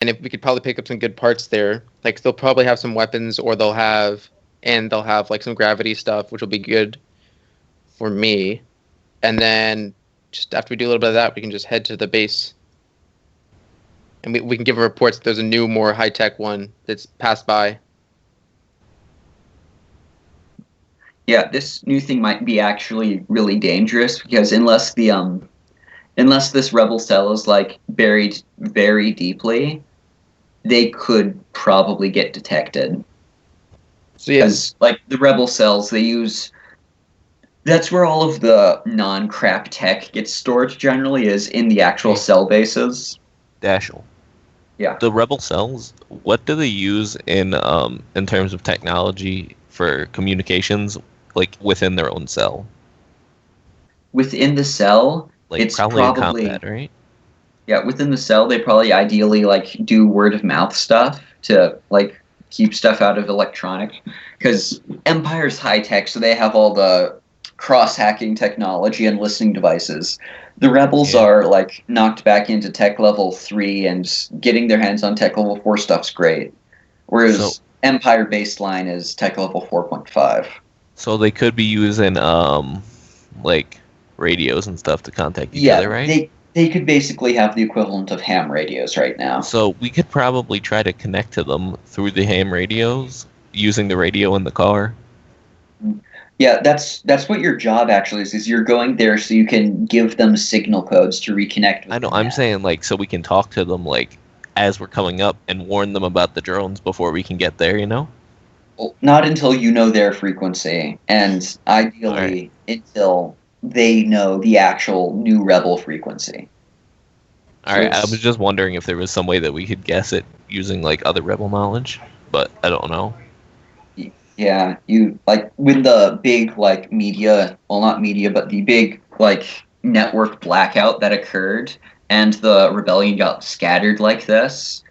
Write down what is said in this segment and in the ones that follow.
and if we could probably pick up some good parts there, like they'll probably have some weapons, or they'll have like some gravity stuff, which will be good for me. And then just after we do a little bit of that, we can just head to the base, and we can give reports that there's a new, more high tech one that's passed by. Yeah, this new thing might be actually really dangerous because unless this rebel cell is like buried very deeply, they could probably get detected. So yes, like the rebel cells, that's where all of the non-crap tech gets stored generally, is in the actual cell bases. Dashel. Yeah. The rebel cells, what do they use in terms of technology for communications, like within their own cell? Within the cell, like it's probably in combat, right? Yeah, within the cell, they probably ideally like do word of mouth stuff to like keep stuff out of electronic, because Empire's high tech, so they have all the cross-hacking technology and listening devices. The rebels are like knocked back into tech level 3, and getting their hands on tech level 4 stuff's great. Whereas Empire baseline is tech level 4.5. So they could be using like radios and stuff to contact each other, right? They could basically have the equivalent of ham radios right now. So we could probably try to connect to them through the ham radios using the radio in the car. Yeah, that's what your job actually is you're going there so you can give them signal codes to reconnect with I know, I'm saying like so we can talk to them like as we're coming up and warn them about the drones before we can get there, you know? Well, not until you know their frequency, and ideally until they know the actual new rebel frequency. Alright, I was just wondering if there was some way that we could guess it using like other rebel knowledge, but I don't know. Yeah, you like when the big like media, well not media, but the big like network blackout that occurred and the rebellion got scattered like this,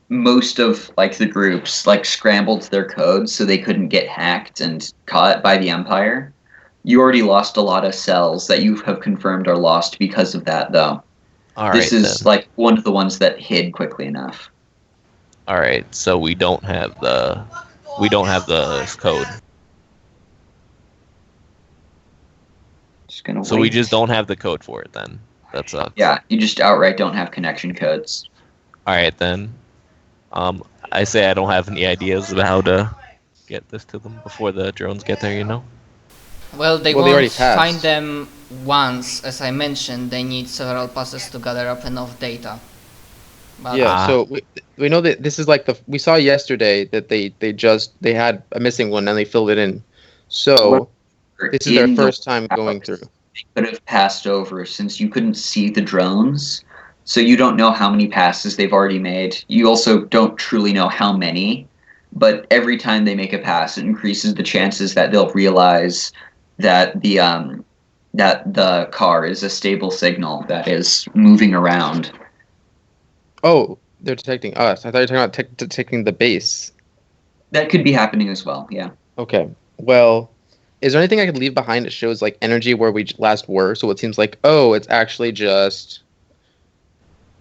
most of like the groups like scrambled their codes so they couldn't get hacked and caught by the Empire. You already lost a lot of cells that you have confirmed are lost because of that, though. This is like one of the ones that hid quickly enough. All right, so we don't have the code. So we just don't have the code for it then. That sucks. Yeah, you just outright don't have connection codes. All right then. I say I don't have any ideas about how to get this to them before the drones get there, you know? Well, they won't find them once, as I mentioned. They need several passes to gather up enough data. But so we know that this is like we saw yesterday that they had a missing one and they filled it in. So this is their first time going through. They could have passed over since you couldn't see the drones. So you don't know how many passes they've already made. You also don't truly know how many. But every time they make a pass, it increases the chances that they'll realize that the car is a stable signal that is moving around. Oh, they're detecting us. I thought you were talking about detecting the base. That could be happening as well, yeah. Okay. Well, is there anything I could leave behind that shows like energy where we last were? So it seems like, it's actually just,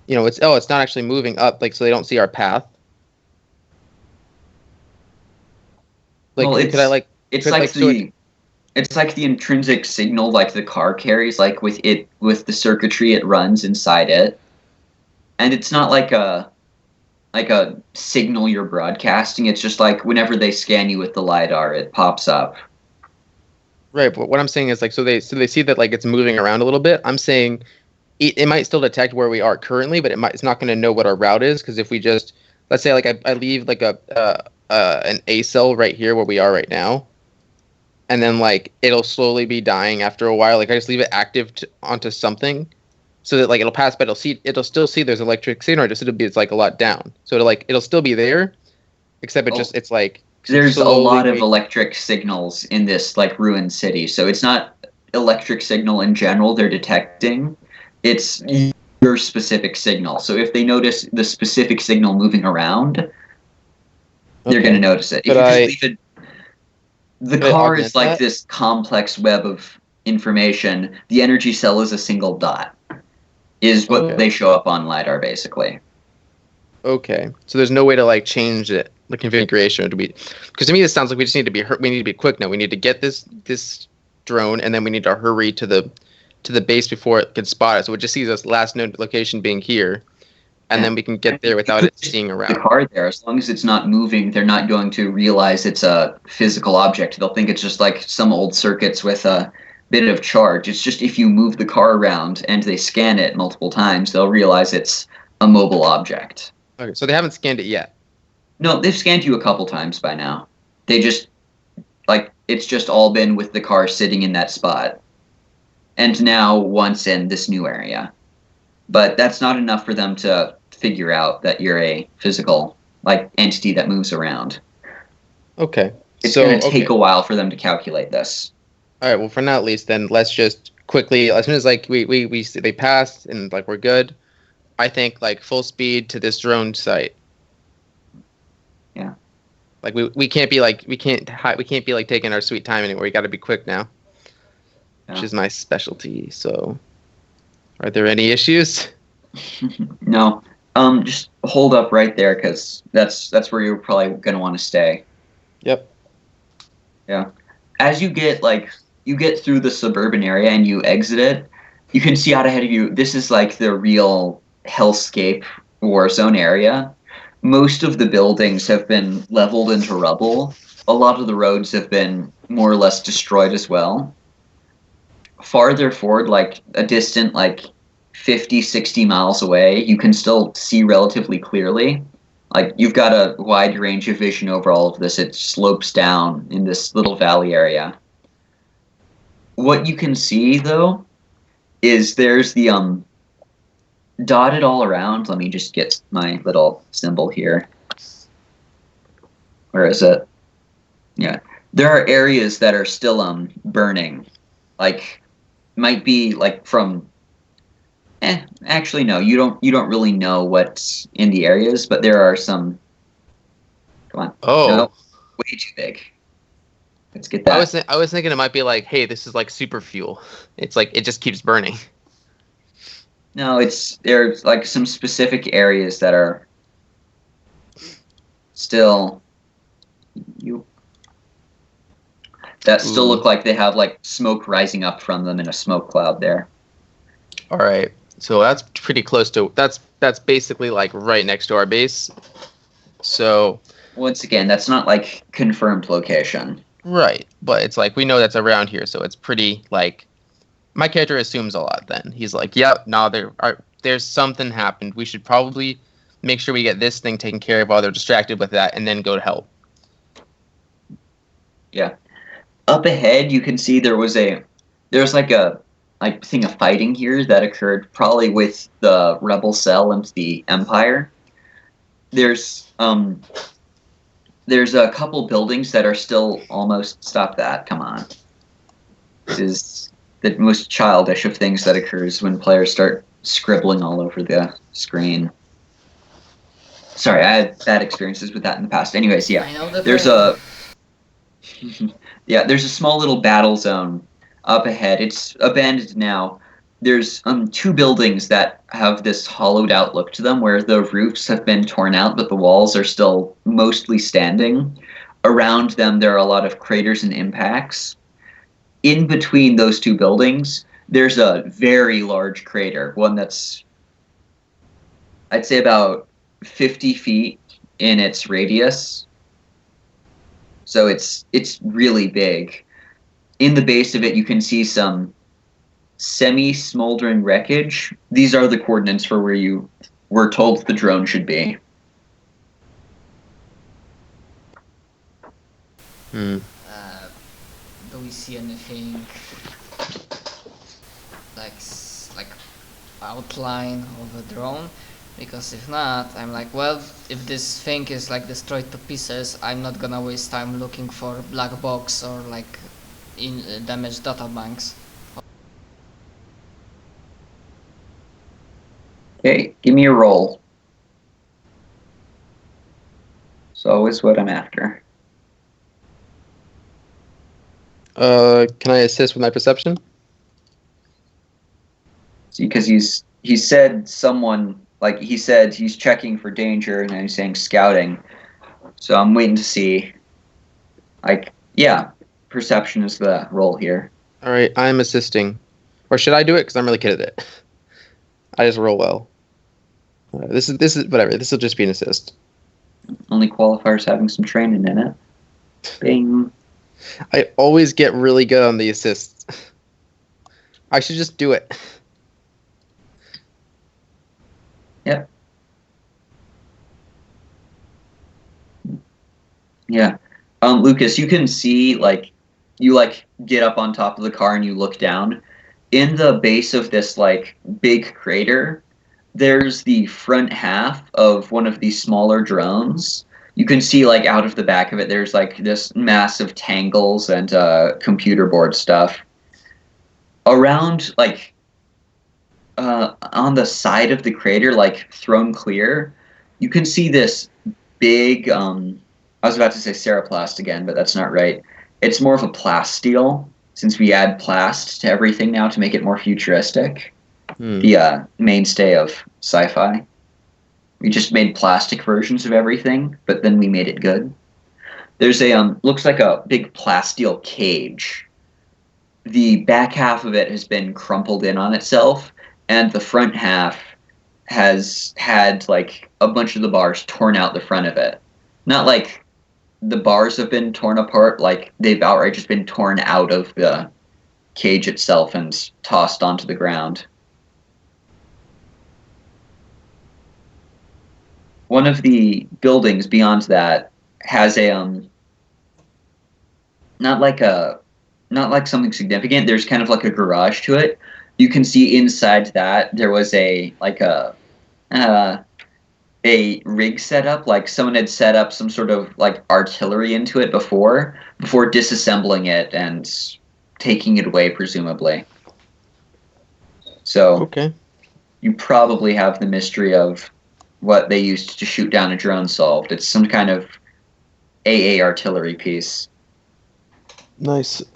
it's not actually moving up, like so they don't see our path. Like, well, it's like the intrinsic signal like the car carries, like with the circuitry it runs inside it. And it's not like a signal you're broadcasting. It's just like whenever they scan you with the LiDAR, it pops up. Right, but what I'm saying is like so they see that like it's moving around a little bit. I'm saying it might still detect where we are currently, but it's not going to know what our route is, because if we just let's say like I leave like an A cell right here where we are right now, and then like it'll slowly be dying after a while. Like I just leave it active onto something, so that like it'll pass, but it'll still see there's electric signal. It's like a lot down, so it'll still be there, except it's like there's a lot of electric signals in this like ruined city. So it's not electric signal in general they're detecting. It's your specific signal. So if they notice the specific signal moving around, they're going to notice it. If you just leave it, the car is like this complex web of information. The energy cell is a single dot, is what they show up on LiDAR, basically. Okay, so there's no way to like change it, the configuration to be, because to me this sounds like we just need to be we need to be quick now. We need to get this drone, and then we need to hurry to the base before it can spot us. So it just sees us last known location being here, and then we can get there without it seeing around. The car there, as long as it's not moving, they're not going to realize it's a physical object. They'll think it's just like some old circuits with a bit of charge. It's just if you move the car around and they scan it multiple times, they'll realize it's a mobile object. Okay, so they haven't scanned it yet. No, they've scanned you a couple times by now. They just, like, it's just all been with the car sitting in that spot. And now once in this new area. But that's not enough for them to figure out that you're a physical, like, entity that moves around. Okay. It's going to take a while for them to calculate this. All right, well, for now at least, then let's just quickly, as soon as, like, they passed and, like, we're good, I think like full speed to this drone site. Yeah. Like we can't be like taking our sweet time anymore. We got to be quick now, which is my specialty. So, are there any issues? No. Just hold up right there because that's where you're probably gonna want to stay. Yep. Yeah. As you get through the suburban area and you exit it, you can see out ahead of you. This is like the real hellscape war zone area. Most of the buildings have been leveled into rubble. A lot of the roads have been more or less destroyed as well. Farther forward, like a distant like 50, 60 miles away, you can still see relatively clearly. Like you've got a wide range of vision over all of this. It slopes down in this little valley area. What you can see though is there's the dotted all around. Let me just get my little symbol here. Where is it? Yeah. There are areas that are still burning. Like might be like from actually no, you don't really know what's in the areas, but there are some. Come on. Oh. No, way too big. Let's get that. I was thinking it might be like, hey, this is like super fuel. It's like it just keeps burning. No, there's like some specific areas that are still still look like they have like smoke rising up from them in a smoke cloud there. All right, so that's pretty close to that's basically like right next to our base. So once again, that's not like confirmed location. Right, but it's like we know that's around here, so it's pretty like. My character assumes a lot then. He's like, yep, there's something happened. We should probably make sure we get this thing taken care of while they're distracted with that and then go to help. Yeah. Up ahead, you can see there's like a thing of fighting here that occurred probably with the Rebel Cell and the Empire. There's a couple buildings that are still almost... Stop that, come on. This is the most childish of things that occurs when players start scribbling all over the screen. Sorry, I had bad experiences with that in the past. Anyways, yeah. There's a small little battle zone up ahead. It's abandoned now. There's two buildings that have this hollowed out look to them where the roofs have been torn out, but the walls are still mostly standing. Around them, there are a lot of craters and impacts. In between those two buildings, there's a very large crater, one that's, I'd say, about 50 feet in its radius. So it's really big. In the base of it, you can see some semi-smoldering wreckage. These are the coordinates for where you were told the drone should be. Do we see anything like outline of a drone? Because if not, I'm like, well, if this thing is like destroyed to pieces, I'm not gonna waste time looking for black box or like in damaged data banks. Okay, give me a roll. It's always what I'm after. Can I assist with my perception? See, because he said someone like he said, he's checking for danger, and then he's saying scouting. So I'm waiting to see. Like, yeah, perception is the role here. All right, I'm assisting. Or should I do it? Because I'm really good at it. I just roll well. This is whatever. This will just be an assist. Only qualifiers having some training in it. Bing. I always get really good on the assists. I should just do it. Yep. Yeah. Lucas, you can see, like, you, like, get up on top of the car and you look down. In the base of this, like, big crater, there's the front half of one of these smaller drones. You can see, like, out of the back of it, there's, like, this massive tangles and computer board stuff. Around, like, on the side of the crater, like, thrown clear, you can see this big, I was about to say ceroplast again, but that's not right. It's more of a plasteel, since we add plast to everything now to make it more futuristic. The mainstay of sci-fi. We just made plastic versions of everything, but then we made it good. There's a, looks like a big plasteel cage. The back half of it has been crumpled in on itself, and the front half has had, like, a bunch of the bars torn out the front of it. Not like the bars have been torn apart, like they've outright just been torn out of the cage itself and tossed onto the ground. One of the buildings beyond that has a not like something significant. There's kind of like a garage to it. You can see inside that there was a rig set up, like someone had set up some sort of like artillery into it before disassembling it and taking it away, presumably. So Okay. You probably have the mystery of what they used to shoot down a drone solved. It's some kind of AA artillery piece. Nice. As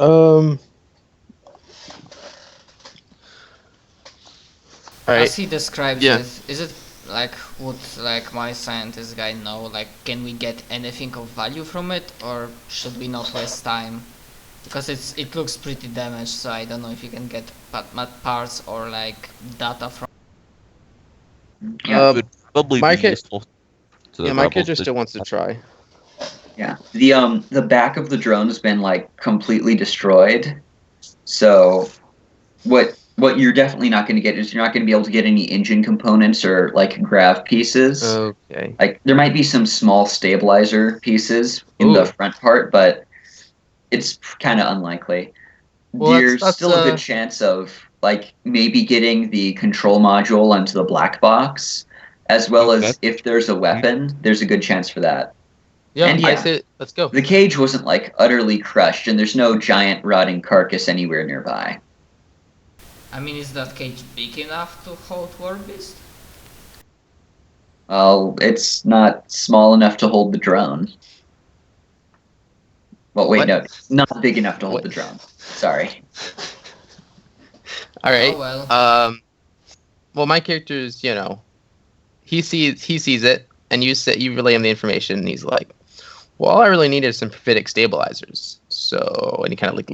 Alright. he describes Yeah. it, is it like, would like my scientist guy know, like, can we get anything of value from it, or should we not waste time? Because it looks pretty damaged, so I don't know if you can get parts or like data from. Yeah. It would probably my be kid- useful to the Yeah, my rebels character to- still wants to try. Yeah. The back of the drone has been like completely destroyed. So what you're definitely not going to get is you're not going to be able to get any engine components or like grav pieces. Okay. Like there might be some small stabilizer pieces in the Ooh. front part, but it's kind of unlikely. Well, There's that's, still a good chance of like maybe getting the control module into the black box, as well as Okay. if there's a weapon, there's a good chance for that. Yeah, And I yeah. say let's go. The cage wasn't like utterly crushed, and there's no giant rotting carcass anywhere nearby. I mean, is that cage big enough to hold War Beast? Well, it's not small enough to hold the drone. Well, wait, What? no, not big enough to hold What? the drone. Sorry. All right. Oh well. Well, my character's, he sees it, and you relay him the information, and he's like, "Well, all I really need is some prophetic stabilizers." So, and he kind of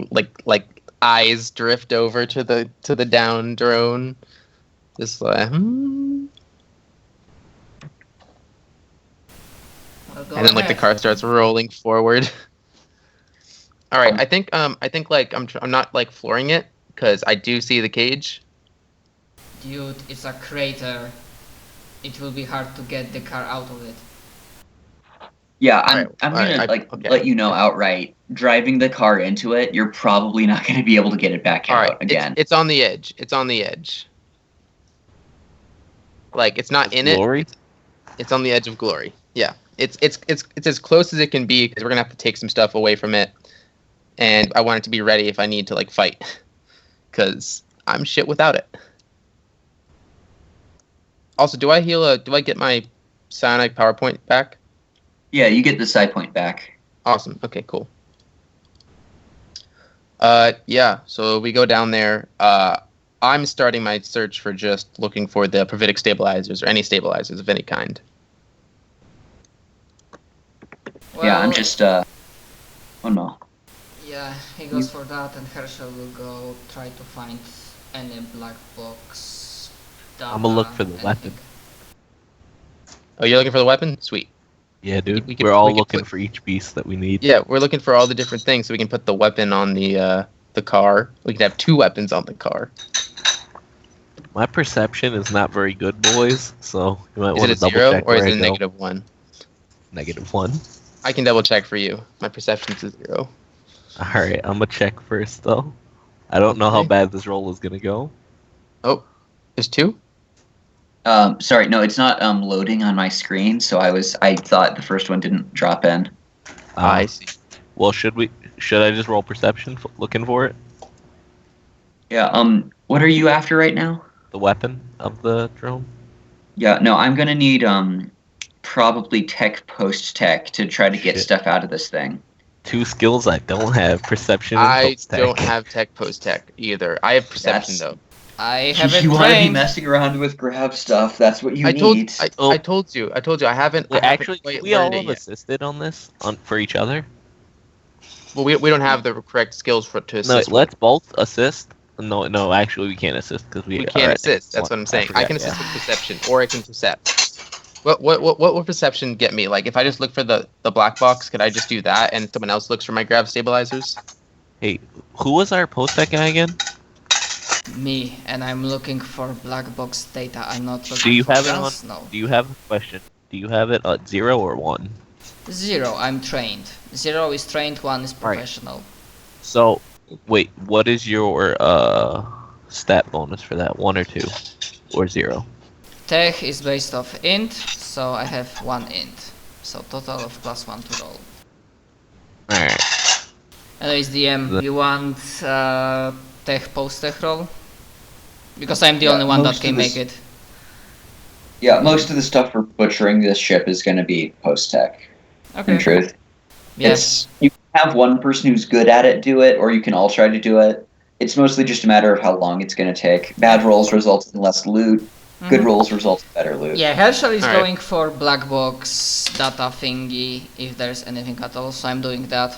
like eyes drift over to the down drone, just like, Well, go and then like the ahead. car starts rolling forward. All right, I think like I'm not like flooring it because I do see the cage. Dude, it's a crater. It will be hard to get the car out of it. Yeah, Alright, I'm gonna alright, okay. let you know outright. Driving the car into it, you're probably not gonna be able to get it back All out right, again. it's on the edge. It's on the edge. Like it's not in Glory? it. It's on the edge of glory. Yeah, it's as close as it can be because we're gonna have to take some stuff away from it, and I want it to be ready if I need to like fight, because I'm shit without it. Also, do I get my psionic power point back? Yeah, you get the side point back. Awesome. Okay, cool. Yeah, so we go down there. I'm starting my search for just looking for the gravitic stabilizers or any stabilizers of any kind. Well, Yeah, I'm just, oh no. Yeah, he goes for that, and Herschel will go try to find any black box data. I'm gonna look for the weapon. Oh, you're looking for the weapon? Sweet. Yeah, dude. We can- We're all we can looking put- for each beast that we need. Yeah, we're looking for all the different things so we can put the weapon on the car. We can have 2 weapons on the car. My perception is not very good, boys. So you might Is want it to a double 0 check or is where it I a go. -1? -1. I can double check for you. My perception's a 0. All right, I'm gonna check first though. I don't know how Okay. bad this roll is gonna go. Oh, there's 2? Sorry, no, it's not loading on my screen, so I thought the first one didn't drop in. I see. Well, should I just roll perception looking for it? Yeah, what are you after right now? The weapon of the drone? Yeah, no, I'm gonna need probably tech post-tech to try to get Shit. stuff out of this thing. 2 skills I don't have: perception and I post-tech. don't have tech post-tech either. I have perception, That's- though. I have it You want to be trained. messing around with grab stuff, that's what you I need. told you. I haven't. Wait, I haven't actually, quite we all learned it have yet. assisted on this for each other. Well, we don't have the correct skills to No, assist. let's both assist. No, actually, we can't assist because We can't assist. That's what I'm saying. I can assist with perception, or I can percept. What would perception get me? Like, if I just look for the black box, could I just do that, and someone else looks for my grav stabilizers? Hey, who was our post-tech guy again? Me, and I'm looking for black box data. I'm not looking Do you for have it on? guns. No. Do you have a question? Do you have it at 0 or 1? 0, I'm trained. 0 is trained, 1 is Right. professional. So, wait, what is your stat bonus for that? 1 or 2? Or 0? Tech is based off int, so I have 1 int. So total of +1 to roll. Alright. Anyways, DM, you want tech post-tech roll? Because I'm the only one that most can of make this- it. Yeah, most of the stuff for butchering this ship is going to be post-tech, Okay. in truth. Yes. You can have one person who's good at it do it, or you can all try to do it. It's mostly just a matter of how long it's going to take. Bad rolls result in less loot. Good rolls result in better loot. Yeah, Herschel is Alright. going for black box data thingy, if there's anything at all, so I'm doing that.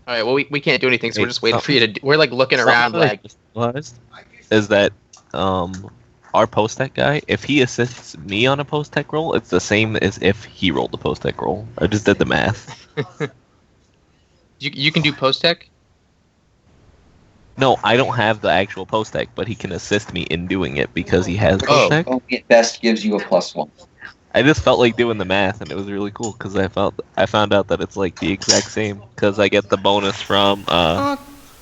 All right. Well, we can't do anything, so Hey, we're just waiting for you to. We're like looking around, Something I like. just realized is that our post-tech guy, if he assists me on a post-tech roll, it's the same as if he rolled the post-tech roll. I just did the math. You can do post tech. No, I don't have the actual post-tech, but he can assist me in doing it because he has Oh. post-tech. Only at best gives you a +1. I just felt like doing the math, and it was really cool because I found out that it's like the exact same because I get the bonus from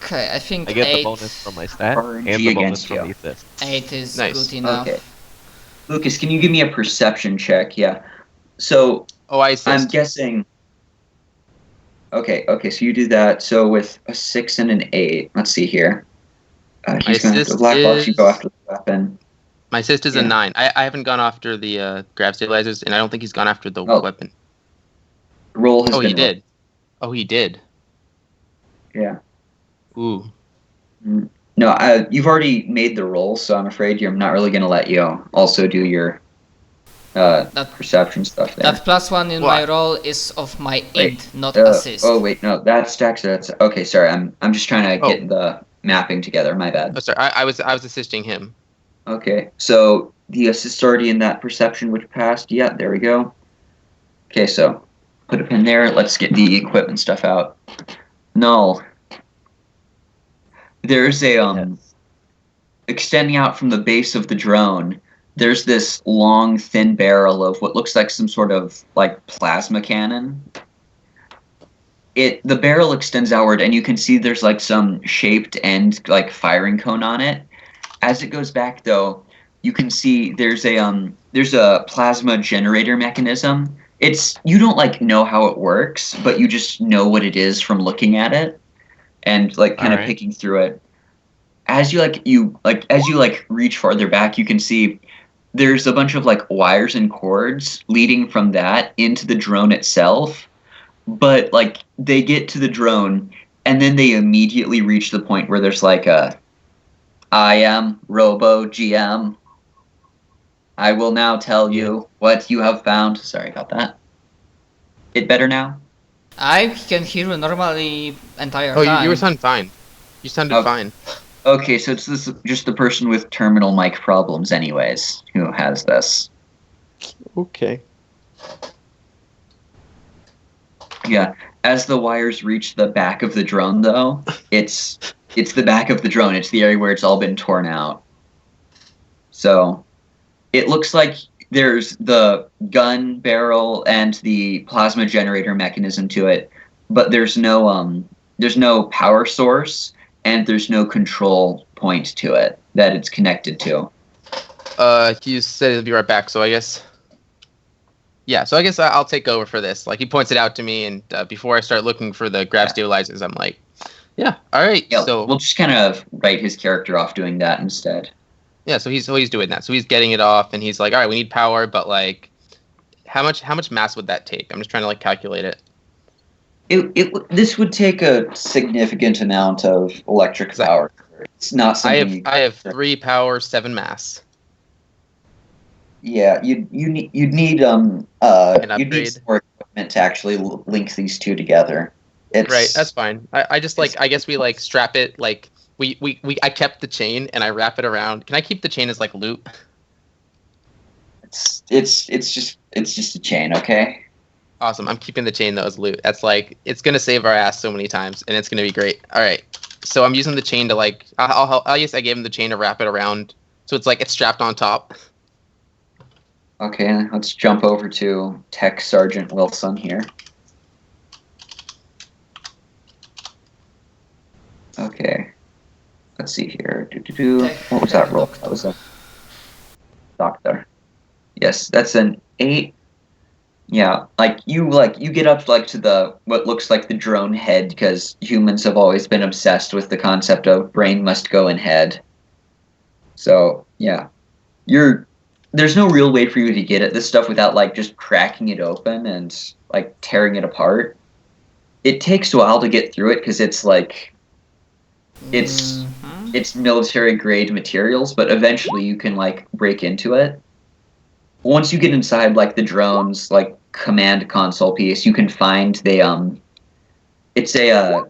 Okay, I think I get 8, the bonus from my stat RNG and the bonus against from you. the assist. 8 is Nice. good enough. Okay. Lucas, can you give me a perception check? Yeah. So Oh, I assist. I'm guessing. Okay, so you do that. So with a 6 and an 8, let's see here. He's going to assist the black box. You go is- after the weapon. My assist is a Yeah. 9. I haven't gone after the grav stabilizers, and I don't think he's gone after the Oh. weapon. The roll has Oh, been he did. Oh, he did. Yeah. Ooh. No, you've already made the roll, so I'm afraid I'm not really going to let you also do your That perception stuff there. that +1 in What? my roll is of my Wait, int, not assist. Oh wait, no, that stacks. That's okay. Sorry, I'm just trying to Oh. get the mapping together. My bad. Oh, sorry. I was assisting him. Okay, so the assist already in that perception which passed. Yeah, there we go. Okay, so put a pin there. Let's get the equipment stuff out. Null. There's a extending out from the base of the drone. There's this long, thin barrel of what looks like some sort of like plasma cannon. The barrel extends outward, and you can see there's like some shaped end, like firing cone on it. As it goes back, though, you can see there's a plasma generator mechanism. You don't like know how it works, but you just know what it is from looking at it, and like kind of Alright. picking through it. As you reach farther back, you can see there's a bunch of like wires and cords leading from that into the drone itself. But like they get to the drone, and then they immediately reach the point where there's like I am Robo GM. I will now tell you what you have found. Sorry about that. It better now? I can hear you normally entire Oh, time. you were sounding fine. You sounded fine. Okay, so it's just the person with terminal mic problems anyways who has this. Okay. Yeah. As the wires reach the back of the drone though, it's the back of the drone. It's the area where it's all been torn out. So it looks like there's the gun barrel and the plasma generator mechanism to it, but there's no power source and there's no control point to it that it's connected to. You said he'll be right back, so I guess. Yeah, so I guess I'll take over for this. Like, he points it out to me, and before I start looking for the grab stabilizers, I'm like, yeah, all right. Yeah, so we'll just kind of write his character off doing that instead. Yeah, so he's doing that. So he's getting it off, and he's like, all right, we need power, but like, how much mass would that take? I'm just trying to like calculate it. This would take a significant amount of electric power. It's not something. I have 3 power, 7 mass. Yeah, you'd need you'd need some more equipment to actually link these two together. Right, that's fine. I just like, I guess we like strap it like I kept the chain and I wrap it around. Can I keep the chain as like loot? It's just a chain, okay? Awesome. I'm keeping the chain though as loot. That's like, it's gonna save our ass so many times, and it's gonna be great. All right. So I'm using the chain to like, I guess I gave him the chain to wrap it around, so it's like it's strapped on top. Okay, let's jump over to Tech Sergeant Wilson here. Okay. Let's see here. What was that roll? That was a doctor. Yes, that's an 8. Yeah, you get up to the what looks like the drone head, because humans have always been obsessed with the concept of brain must go in head. So yeah, there's no real way for you to get at this stuff without like just cracking it open and like tearing it apart. It takes a while to get through it because it's like it's military grade materials, but eventually you can like break into it. Once you get inside like the drone's like command console piece, you can find it's a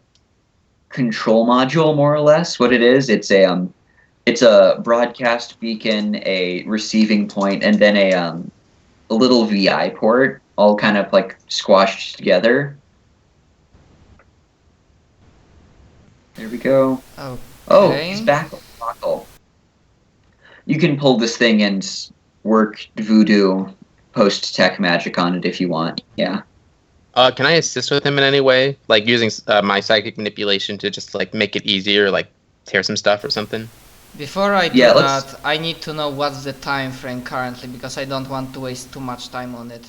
control module, more or less. What it is, it's a broadcast beacon, a receiving point, and then a little VI port, all kind of like squashed together. There we go. Okay. Oh, he's back. You can pull this thing and work voodoo post-tech magic on it if you want. Yeah. Can I assist with him in any way? Like using my psychic manipulation to just like make it easier, like tear some stuff or something? Before I do that, I need to know what's the time frame currently, because I don't want to waste too much time on it.